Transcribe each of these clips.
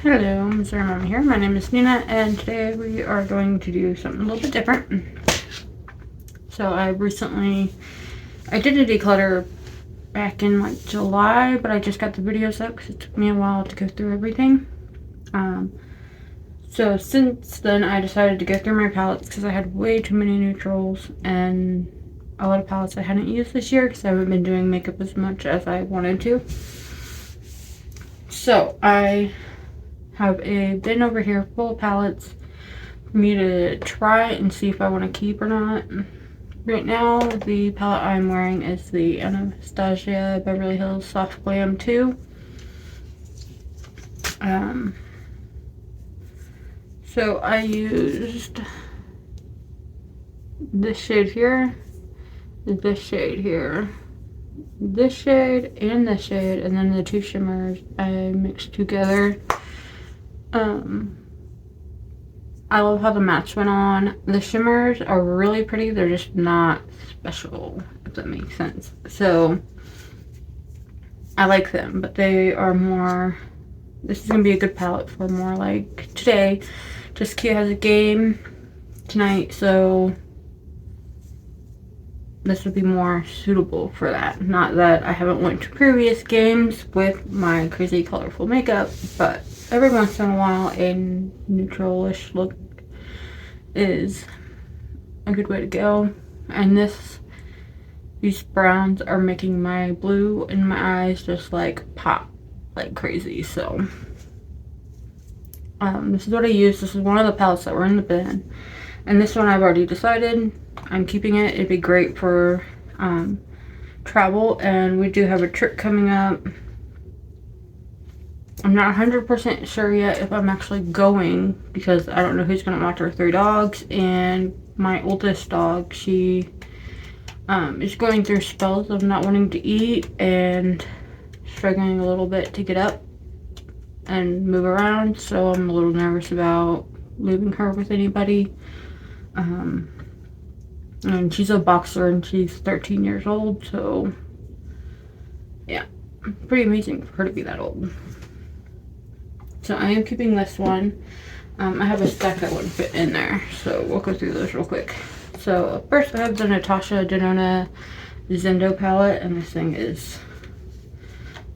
Hello, Missouri Mama here. My name is Nina, and today we are going to do something a little bit different. So I did a declutter back in like July, but I just got the videos up because it took me a while to go through everything. So since then I decided to go through my palettes because I had way too many neutrals and a lot of palettes I hadn't used this year because I haven't been doing makeup as much as I wanted to. So I have a bin over here full of palettes for me to try and see if I want to keep or not. Right now, the palette I'm wearing is the Anastasia Beverly Hills Soft Glam 2. So I used this shade here, this shade here, this shade, and this shade, and then the two shimmers I mixed together. I love how the mattes went on. The shimmers are really pretty. They're just not special, if that makes sense. So I like them, but they are more, this is going to be a good palette for more like today. Just Q has a game tonight, so this would be more suitable for that. Not that I haven't went to previous games with my crazy colorful makeup, but every once in a while a neutral-ish look is a good way to go. And these browns are making my blue in my eyes just like pop like crazy. So this is what I use. This is one of the palettes that were in the bin, and this one I've already decided I'm keeping it. It'd be great for travel, and we do have a trip coming up. I'm not 100% sure yet if I'm actually going because I don't know who's going to watch our 3 dogs. And my oldest dog, she is going through spells of not wanting to eat and struggling a little bit to get up and move around. So I'm a little nervous about leaving her with anybody. And she's a boxer and she's 13 years old. So yeah, pretty amazing for her to be that old. So I am keeping this one. I have a stack that wouldn't fit in there, so we'll go through those real quick. So first I have the Natasha Denona Zendo palette, and this thing is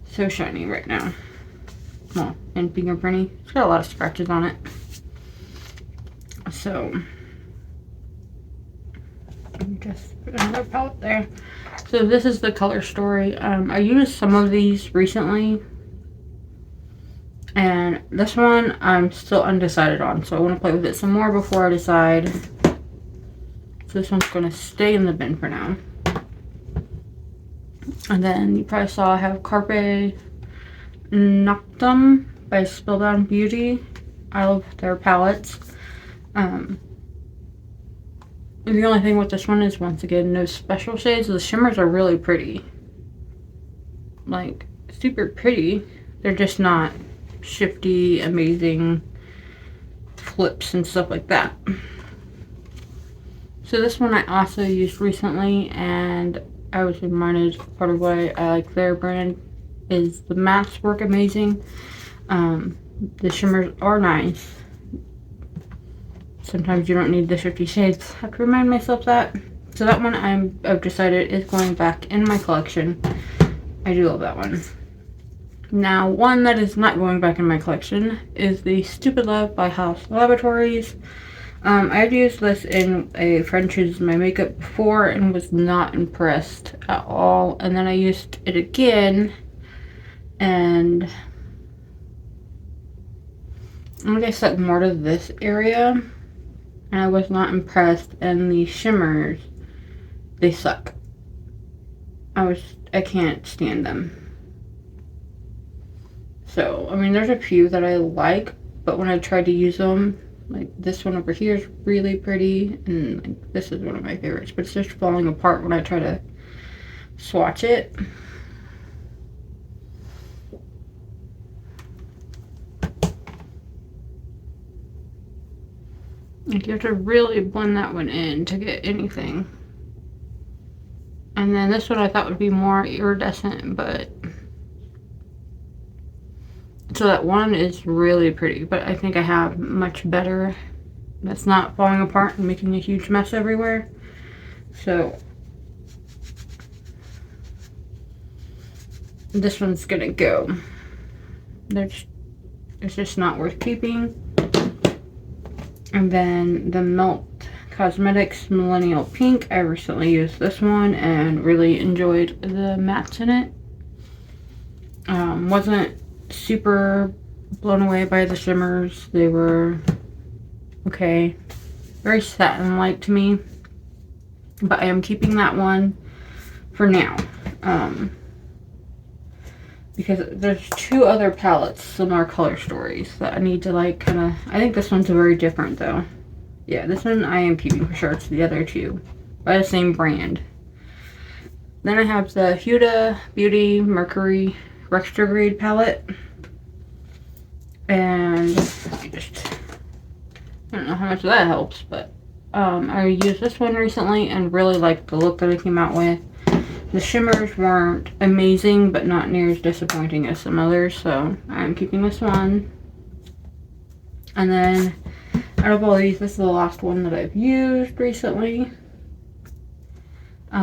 so shiny right now. Well, and fingerprinty. It's got a lot of scratches on it. So let me just put another palette there. So this is the Color Story. I used some of these recently, and this one I'm still undecided on, so I want to play with it some more before I decide. So this one's going to stay in the bin for now. And then you probably saw I have Carpe Noctum by Spellbound Beauty. I love their palettes. And the only thing with this one is, once again, no special shades. The shimmers are really pretty. Like, super pretty. They're just not shifty, amazing flips and stuff like that. So this one I also used recently, and I was reminded part of why I like their brand is the mattes work amazing. The shimmers are nice. Sometimes you don't need the shifty shades. I have to remind myself that. So that one I've decided is going back in my collection. I do love that one. Now, one that is not going back in my collection is the Stupid Love by House Laboratories. I've used this in a friend chooses my makeup before and was not impressed at all. And then I used it again, and I guess like more to this area, and I was not impressed. And the shimmers, they suck. I can't stand them. So, I mean, there's a few that I like, but when I tried to use them, like this one over here is really pretty, and like this is one of my favorites, but it's just falling apart when I try to swatch it. Like, you have to really blend that one in to get anything. And then this one I thought would be more iridescent, but So that one is really pretty, but I think I have much better that's not falling apart and making a huge mess everywhere. So this one's gonna go. It's just not worth keeping. And then the Melt Cosmetics Millennial Pink. I recently used this one and really enjoyed the mattes in it. Wasn't super blown away by the shimmers. They were okay. Very satin-like to me. But I am keeping that one for now. Because there's two other palettes, similar color stories, that I need to like kind of... I think this one's very different though. Yeah, this one I am keeping for sure. It's the other two by the same brand. Then I have the Huda Beauty Mercury Retrograde palette. And I don't know how much that helps, but I used this one recently and really liked the look that it came out with. The shimmers weren't amazing, but not near as disappointing as some others, so I'm keeping this one. And then, out of all these, this is the last one that I've used recently.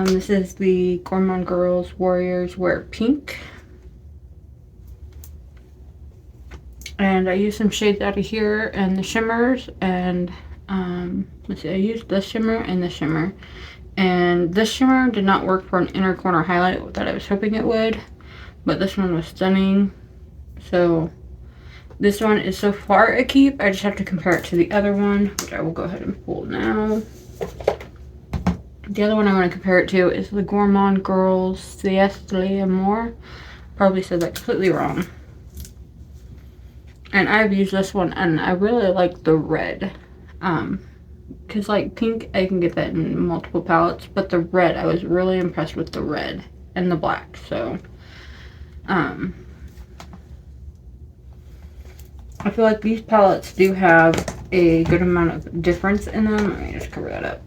This is the Gourmand Girls Warriors Wear Pink. And I used some shades out of here and the shimmers, and let's see, I used this shimmer and this shimmer. And this shimmer did not work for an inner corner highlight that I was hoping it would, but this one was stunning. So this one is so far a keep. I just have to compare it to the other one, which I will go ahead and pull now. The other one I want to compare it to is the Gourmand Girls Sieste L'Amour. Probably said that completely wrong. And I've used this one and I really like the red. Because like pink, I can get that in multiple palettes, but the red, I was really impressed with the red and the black. So I feel like these palettes do have a good amount of difference in them. Let me just cover that up.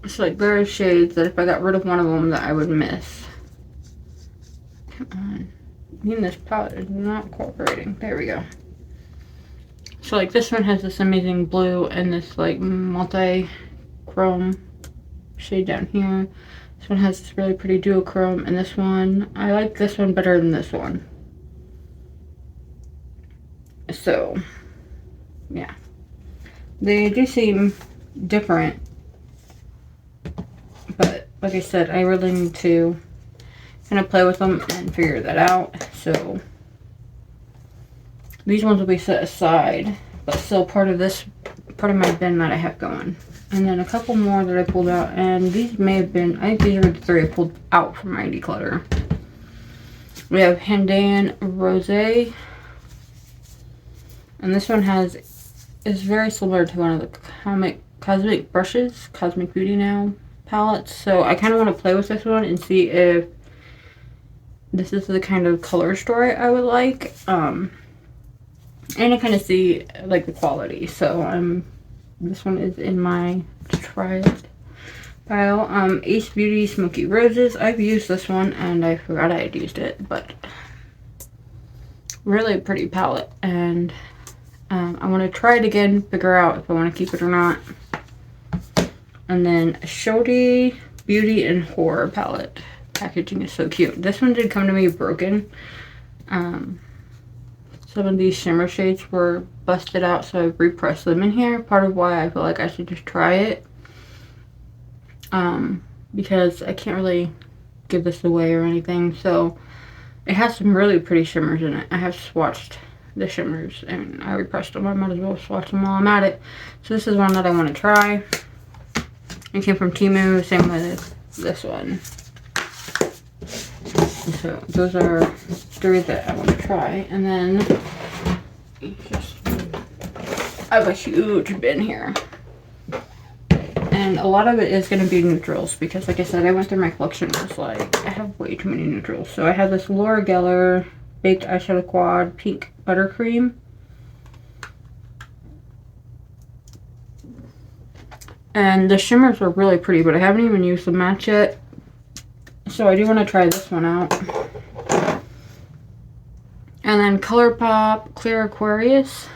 It's like there are shades that if I got rid of one of them that I would miss. Come on. This palette is not cooperating. There we go. So like this one has this amazing blue and this like multi-chrome shade down here. This one has this really pretty duochrome, and this one, I like this one better than this one. So, yeah. They do seem different, but like I said, I really need to kind of play with them and figure that out. So these ones will be set aside, but still part of my bin that I have going. And then a couple more that I pulled out, and these may have been, I think these are the three I pulled out from my declutter. We have Handan Rosé, and this one is very similar to one of the Cosmic Brushes, Cosmic Beauty Now palettes. So I kind of want to play with this one and see if this is the kind of color story I would like, and to kind of see like the quality. So this one is in my try it pile. Ace Beauty Smoky Roses. I've used this one and I forgot I had used it, but really pretty palette, and I want to try it again, figure out if I want to keep it or not. And then Shodi Beauty and Horror palette. Packaging is so cute. This one did come to me broken. Some of these shimmer shades were busted out, so I've repressed them in here. Part of why I feel like I should just try it. Because I can't really give this away or anything. So it has some really pretty shimmers in it. I have swatched the shimmers and I repressed them. I might as well swatch them while I'm at it. So this is one that I want to try. It came from Temu, same with this one. So those are three that I want to try. And then I have a huge bin here. And a lot of it is going to be neutrals because, like I said, I went through my collection and was like, I have way too many neutrals. So I have this Laura Geller Baked Eyeshadow Quad Pink Buttercream. And the shimmers are really pretty, but I haven't even used the match yet. So I do want to try this one out. And then ColourPop Clear Aquarius.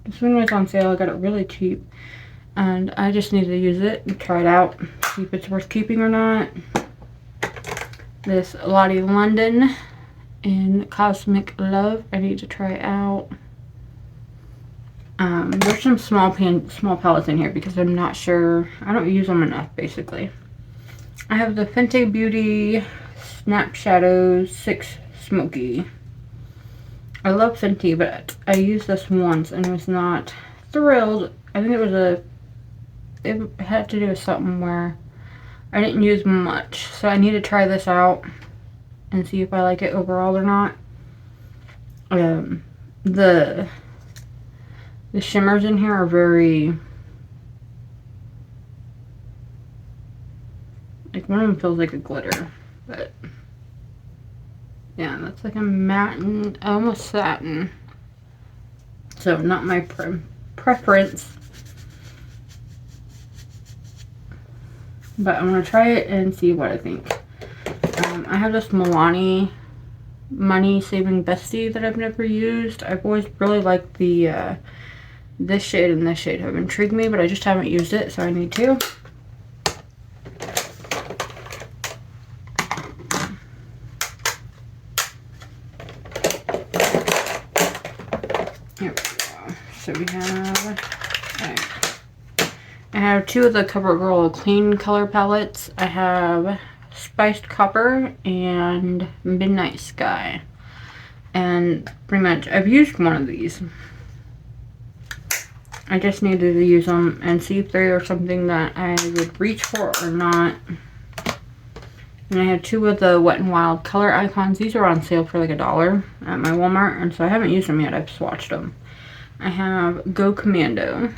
This one was on sale. I got it really cheap. And I just need to use it and try it out. See if it's worth keeping or not. This Lottie London in Cosmic Love. I need to try it out. There's some small palettes in here because I'm not sure. I don't use them enough, basically. I have the Fenty Beauty Snap Shadows 6 Smoky. I love Fenty, but I used this once and was not thrilled. I think it had to do with something where I didn't use much. So I need to try this out and see if I like it overall or not. The shimmers in here are very, like, one of them feels like a glitter, but yeah, that's like a matte and almost satin. So not my preference. But I'm going to try it and see what I think. I have this Milani Money Saving Bestie that I've never used. I've always really liked the this shade and this shade have intrigued me, but I just haven't used it, so I need to. Here we go. So we have, I have two of the CoverGirl Clean color palettes. I have Spiced Copper and Midnight Sky. And pretty much, I've used one of these. I just needed to use them and see if they are something that I would reach for or not. And I had two of the Wet n Wild color icons. These are on sale for like $1 at my Walmart, and so I haven't used them yet. I've swatched them. I have Go Commando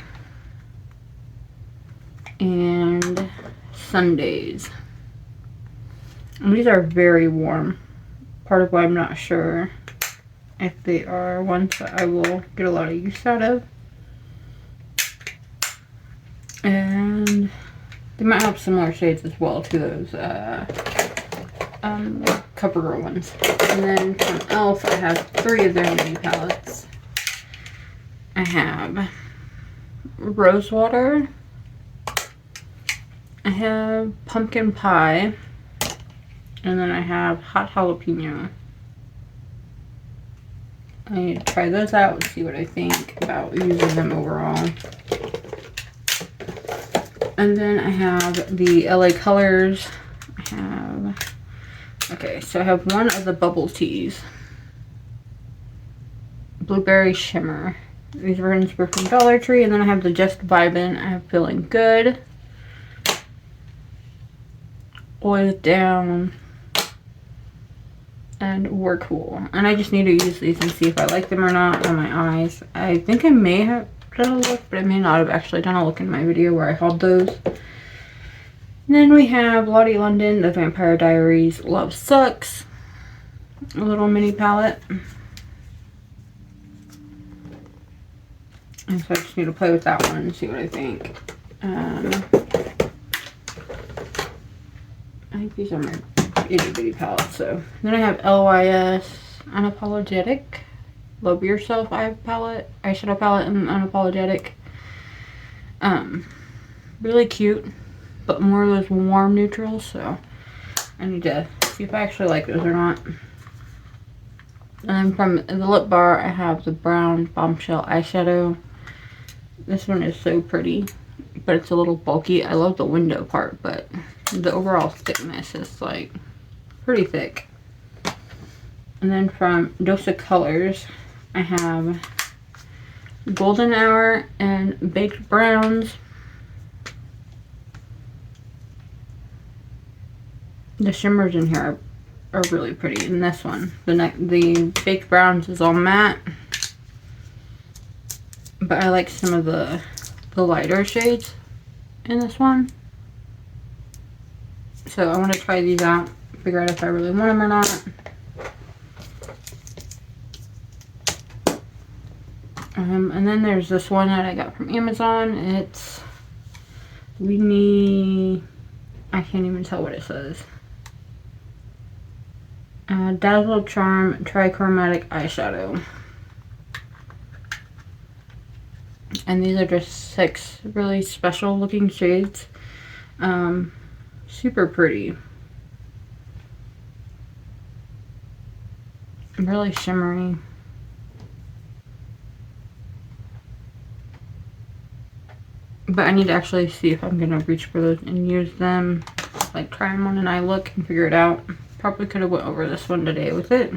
and Sundays. And these are very warm. Part of why I'm not sure if they are ones that I will get a lot of use out of. And they might have similar shades as well to those CoverGirl ones. And then from e.l.f. I have 3 of their mini palettes. I have Rosewater. I have Pumpkin Pie. And then I have Hot Jalapeno. I need to try those out and see what I think about using them overall. And then I have the LA Colors. I have, okay, so I have one of the bubble teas. Blueberry Shimmer. These were inspired from Dollar Tree. And then I have the Just Vibin'. I have Feeling Good. Oil Down. And We're Cool. And I just need to use these and see if I like them or not on my eyes. I think I may have done a look, but I may not have actually done a look in my video where I hauled those. And then we have Lottie London, The Vampire Diaries, Love Sucks. A little mini palette. And so I just need to play with that one and see what I think. I think these are my itty bitty palettes. So then I have LYS Unapologetic. Love Yourself eyeshadow palette and Unapologetic. Really cute, but more of those warm neutrals, so I need to see if I actually like those or not. And then from the lip bar, I have the brown Bombshell eyeshadow. This one is so pretty, but it's a little bulky. I love the window part, but the overall thickness is like pretty thick. And then from Dose of Colors, I have Golden Hour and Baked Browns. The shimmers in here are really pretty. In this one, the Baked Browns is all matte, but I like some of the lighter shades in this one. So I want to try these out, figure out if I really want them or not. And then there's this one that I got from Amazon. It's I can't even tell what it says. Dazzle Charm Trichromatic Eyeshadow. And these are just 6 really special looking shades. Super pretty. Really shimmery. But I need to actually see if I'm going to reach for those and use them. Like try them on an eye look and figure it out. Probably could have went over this one today with it.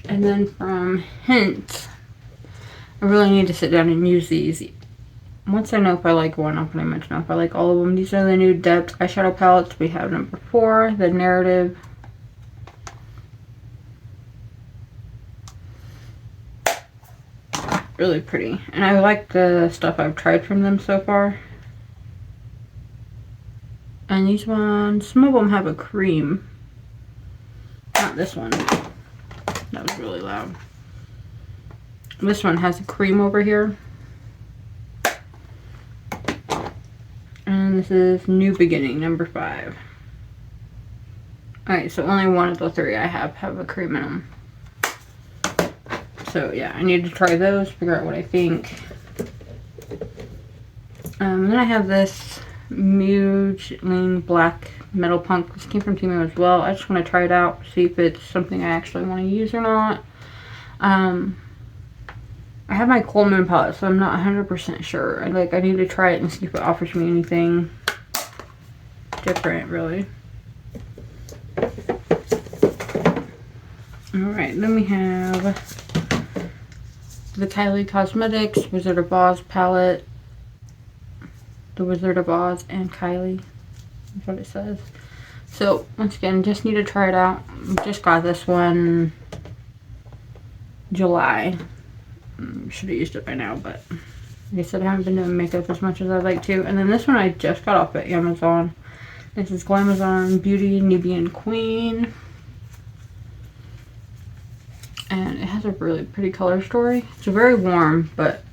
And then from Hint, I really need to sit down and use these. Once I know if I like one, I'll pretty much know if I like all of them. These are the new Depth eyeshadow palettes. We have number 4, the Narrative. Really pretty. And I like the stuff I've tried from them so far. And these ones, some of them have a cream. Not this one. That was really loud. This one has a cream over here. And this is New Beginning, number 5. Alright, so only one of the 3 I have a cream in them. So yeah, I need to try those, figure out what I think. Then I have this Muge Lean Black Metal Punk. This came from Temu as well. I just want to try it out, see if it's something I actually want to use or not. I have my Coleman palette, so I'm not 100% sure. I need to try it and see if it offers me anything different, really. Alright, then we have the Kylie Cosmetics Wizard of Oz palette. The Wizard of Oz and Kylie. That's what it says. So, once again, just need to try it out. Just got this one July. Should have used it by now, but like I said, I haven't been doing makeup as much as I'd like to. And then this one I just got off at Amazon. This is Glamazon Beauty Nubian Queen. And it has a really pretty color story. It's very warm, but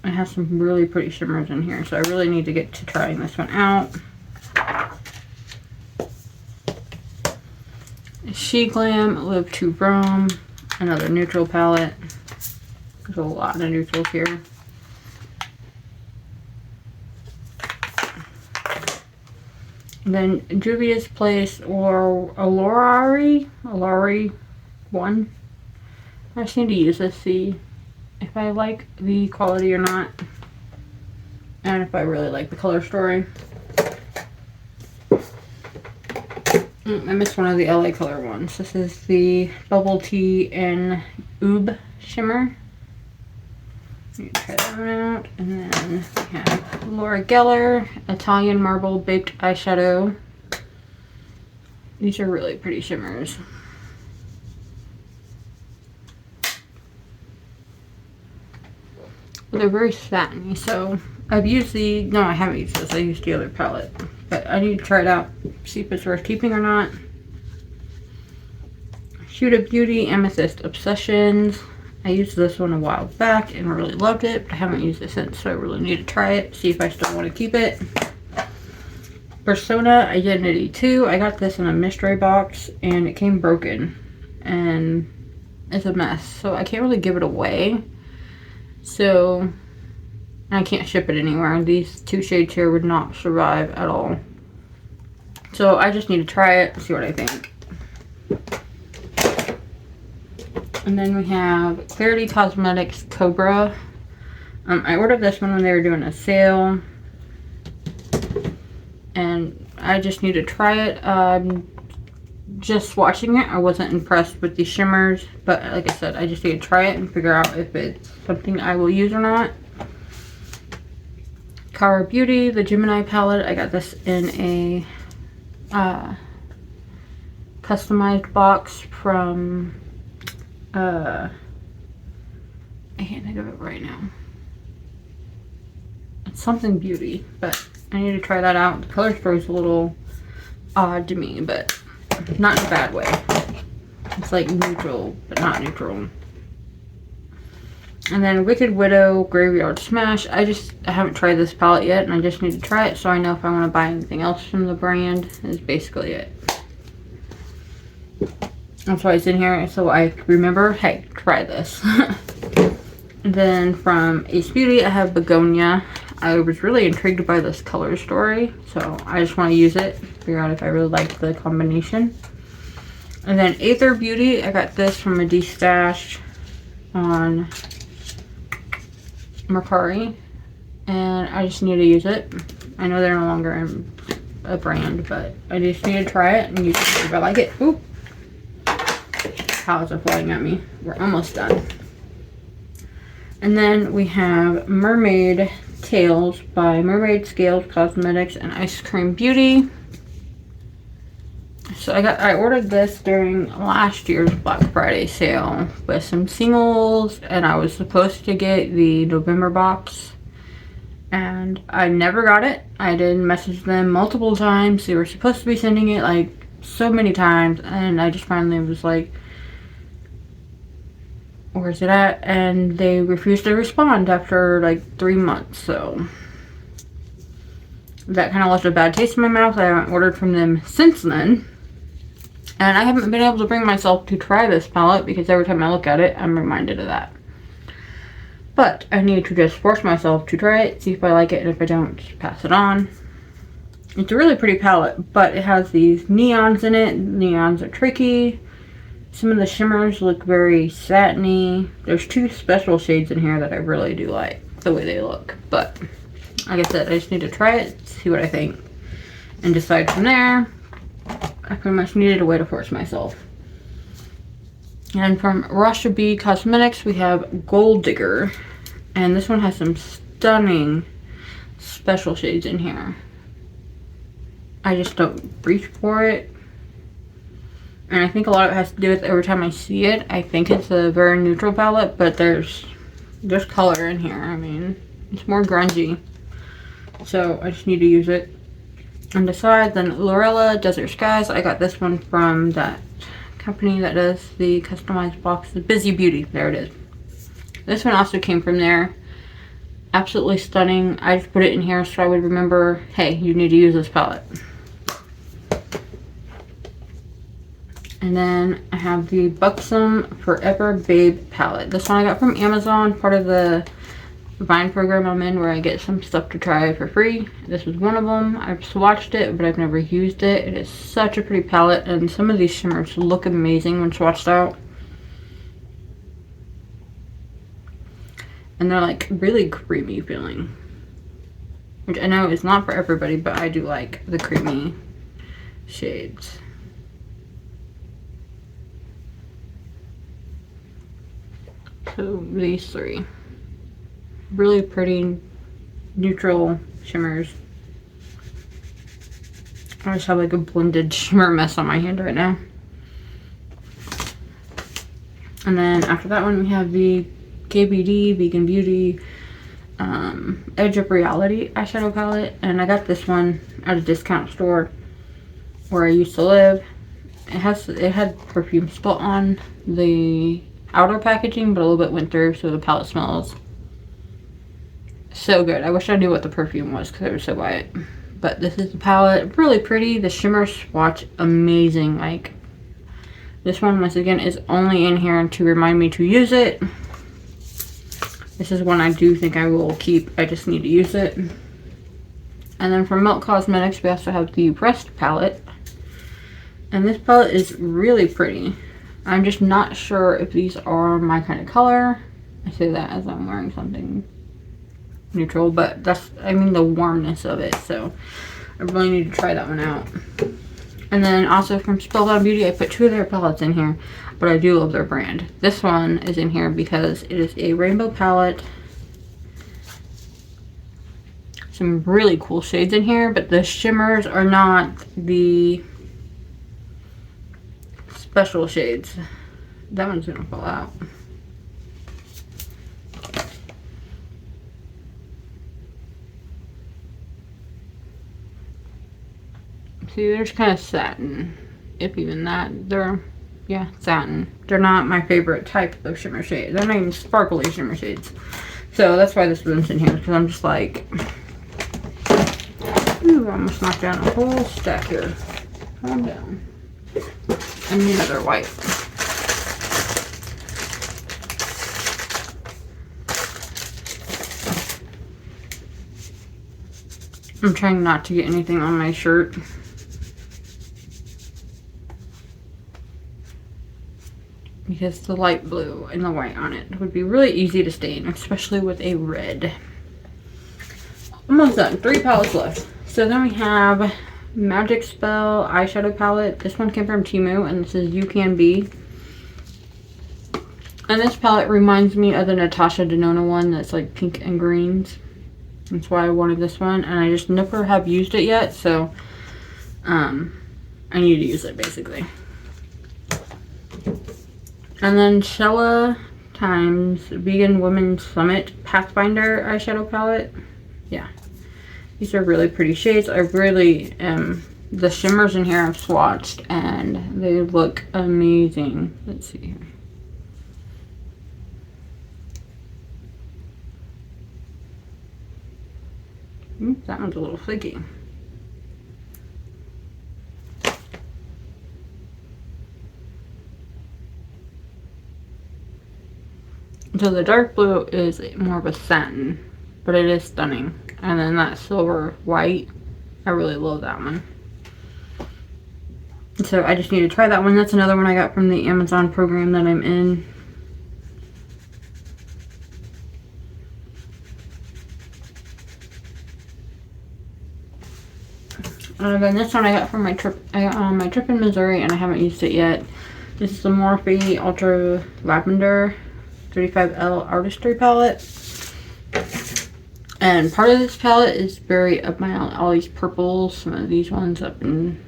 it has some really pretty shimmers in here. So I really need to get to trying this one out. She Glam Live to Rome. Another neutral palette. There's a lot of neutrals here. And then Juvia's Place or Alori 1. I just need to use this, see if I like the quality or not. And if I really like the color story. I missed one of the LA color ones. This is the Bubble Tea and Oob Shimmer. Let me try that one out. And then we have Laura Geller Italian Marble Baked Eyeshadow. These are really pretty shimmers. They're very satiny, so I've used the, no I haven't used this, I used the other palette. But I need to try it out, see if it's worth keeping or not. Huda Beauty Amethyst Obsessions. I used this one a while back and really loved it, but I haven't used it since, so I really need to try it, see if I still want to keep it. Persona Identity 2. I got this in a mystery box and it came broken and it's a mess, so I can't really give it away. So I can't ship it anywhere. These 2 shades here would not survive at all. So I just need to try it, see what I think. And then we have Clarity Cosmetics Cobra. I ordered this one when they were doing a sale. And I just need to try it. Just watching it, I wasn't impressed with the shimmers. But like I said, I just need to try it and figure out if it's something I will use or not. Cara Beauty, the Gemini palette. I got this in a customized box from I can't think of it right now. It's something beauty, but I need to try that out. The color story is a little odd to me, but not in a bad way. It's like neutral, but not neutral. And then Wicked Widow Graveyard Smash. I haven't tried this palette yet, and I just need to try it so I know if I want to buy anything else from the brand. Is basically it. That's why it's in here, so I remember, hey, try this. Then from Ace Beauty, I have Begonia. I was really intrigued by this color story, so I just want to use it, figure out if I really like the combination. And then Aether Beauty, I got this from a D-Stash on Mercari, and I just need to use it. I know they're no longer in a brand, but I just need to try it and use it if I like it. Oop! Palettes are flying at me. We're almost done. And then we have Mermaid Tales by Mermaid Scales Cosmetics and Ice Cream Beauty. So I ordered this during last year's Black Friday sale with some singles, and I was supposed to get the November box, and I never got it. I did message them multiple times. They were supposed to be sending it like so many times, and I just finally was like, where's it at? And they refused to respond after like 3 months, so that kind of left a bad taste in my mouth. I haven't ordered from them since then, and I haven't been able to bring myself to try this palette because every time I look at it, I'm reminded of that. But I need to just force myself to try it, see if I like it, and if I don't, just pass it on. It's a really pretty palette, but it has these neons in it. Neons are tricky. Some of the shimmers look very satiny. There's 2 special shades in here that I really do like the way they look. But like I said, I just need to try it, see what I think, and decide from there. I pretty much needed a way to force myself. And from Rasha B Cosmetics, we have Gold Digger. And this one has some stunning special shades in here. I just don't reach for it. And I think a lot of it has to do with every time I see it, I think it's a very neutral palette, but there's color in here. I mean, it's more grungy. So I just need to use it and decide. Then Lorella Desert Skies. I got this one from that company that does the customized box, the Busy Beauty. There it is. This one also came from there. Absolutely stunning. I just put it in here so I would remember, hey, you need to use this palette. And then I have the Buxom Forever Babe palette. This one I got from Amazon, part of the Vine program I'm in where I get some stuff to try for free. This was one of them. I've swatched it, but I've never used it. It is such a pretty palette, and some of these shimmers look amazing when swatched out. And they're like really creamy feeling. Which I know is not for everybody, but I do like the creamy shades. So these 3. Really pretty neutral shimmers. I just have like a blended shimmer mess on my hand right now. And then after that one we have the KBD Vegan Beauty Edge of Reality eyeshadow palette. And I got this one at a discount store where I used to live. It had perfume still on the outer packaging, but a little bit went through, so the palette smells so good. I wish I knew what the perfume was because I was so buy it. But this is the palette. Really pretty. The shimmer swatch amazing. Like, this one once again is only in here to remind me to use it. This is one I do think I will keep. I just need to use it. And then from Milk Cosmetics we also have the Rest palette. And this palette is really pretty. I'm just not sure if these are my kind of color. I say that as I'm wearing something neutral, but that's, I mean, the warmness of it. So I really need to try that one out. And then also from Spellbound Beauty, I put 2 of their palettes in here, but I do love their brand. This one is in here because it is a rainbow palette. Some really cool shades in here, but the shimmers are not the special shades. That one's gonna fall out. See, there's kind of satin, if even that. They're Yeah, satin. They're not my favorite type of shimmer shade. They're not even sparkly shimmer shades. So that's why this one's in here, because I'm just like, ooh, I almost knocked down a whole stack here. Calm down. I need another white. I'm trying not to get anything on my shirt. Because the light blue and the white on it would be really easy to stain, especially with a red. Almost done. 3 palettes left. So then we have Magic Spell eyeshadow palette. This one came from Temu, and this is You Can Be. And this palette reminds me of the Natasha Denona one that's like pink and greens. That's why I wanted this one, and I just never have used it yet, so I need to use it basically. And then Shella times Vegan Women's Summit Pathfinder eyeshadow palette. Yeah, these are really pretty shades. I really the shimmers in here I've swatched and they look amazing. Let's see here. That one's a little flaky. So the dark blue is more of a satin, but it is stunning. And then that silver white, I really love that one. So I just need to try that one. That's another one I got from the Amazon program that I'm in. And then this one I got from my trip. I got on my trip in Missouri, and I haven't used it yet. This is the Morphe Ultra Lavender 35L Artistry palette. And part of this palette is very up my alley. All these purples, some of these ones up in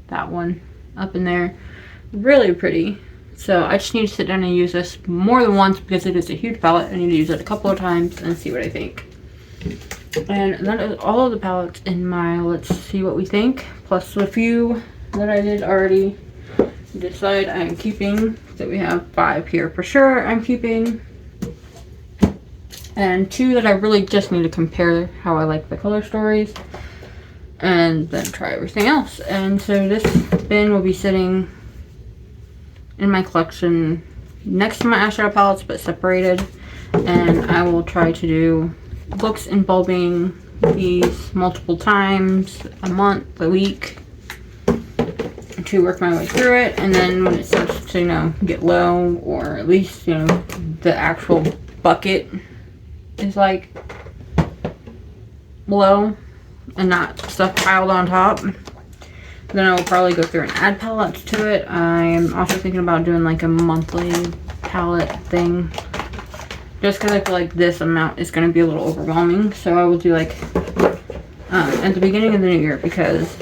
that one up in there. Really pretty. So I just need to sit down and use this more than once because it is a huge palette. I need to use it a couple of times and see what I think. And that is all of the palettes in my let's see what we think, plus a few that I did already decide I'm keeping. So we have 5 here for sure I'm keeping, and 2 that I really just need to compare how I like the color stories, and then try everything else. And so this bin will be sitting in my collection next to my eyeshadow palettes but separated, and I will try to do looks involving these multiple times a month, a week, to work my way through it. And then when it starts to, you know, get low, or at least, you know, the actual bucket is like low and not stuff piled on top, then I will probably go through and add palettes to it. I am also thinking about doing like a monthly palette thing, just because I feel like this amount is going to be a little overwhelming. So I will do like at the beginning of the new year, because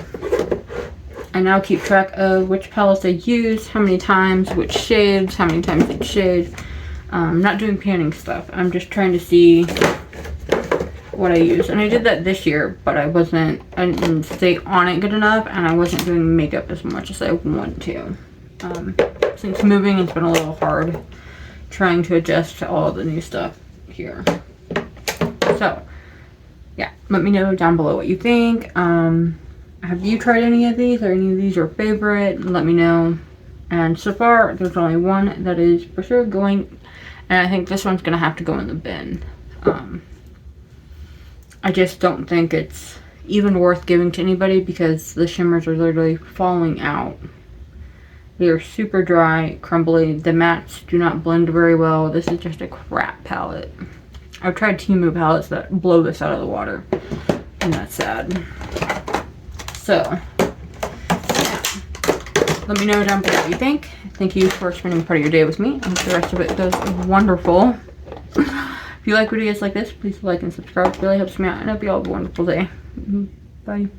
I now keep track of which palettes I use, how many times, which shades, how many times each shade. I'm not doing panning stuff. I'm just trying to see what I use. And I did that this year, but I didn't stay on it good enough, and I wasn't doing makeup as much as I want to. Since moving, it's been a little hard trying to adjust to all the new stuff here. So yeah, let me know down below what you think. Have you tried any of these? Are any of these your favorite? Let me know. And so far there's only one that is for sure going, and I think this one's gonna have to go in the bin. I just don't think it's even worth giving to anybody because the shimmers are literally falling out. They are super dry, crumbly. The mattes do not blend very well. This is just a crap palette. I've tried Temu palettes that blow this out of the water, and that's sad. So, yeah. Let me know down below what you think. Thank you for spending part of your day with me. I hope the rest of it goes wonderful. If you like videos like this, please like and subscribe. It really helps me out, and I hope you all have a wonderful day. Bye.